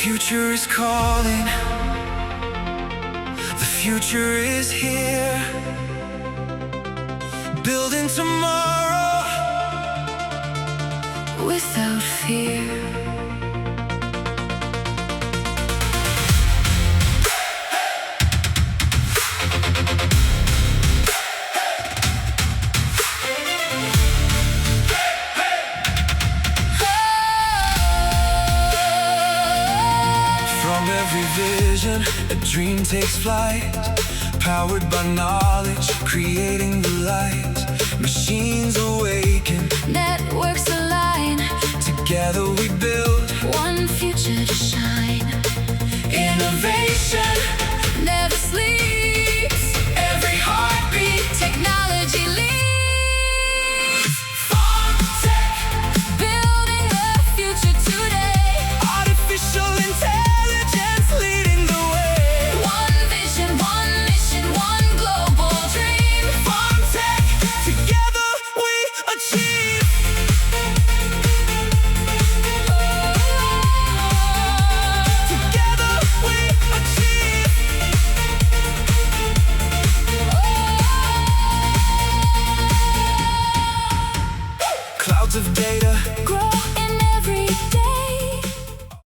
future is calling. The future is here. Building tomorrow without fear. From every vision, a dream takes flight. Powered by knowledge, creating the light. Machines awaken, networks align. Together we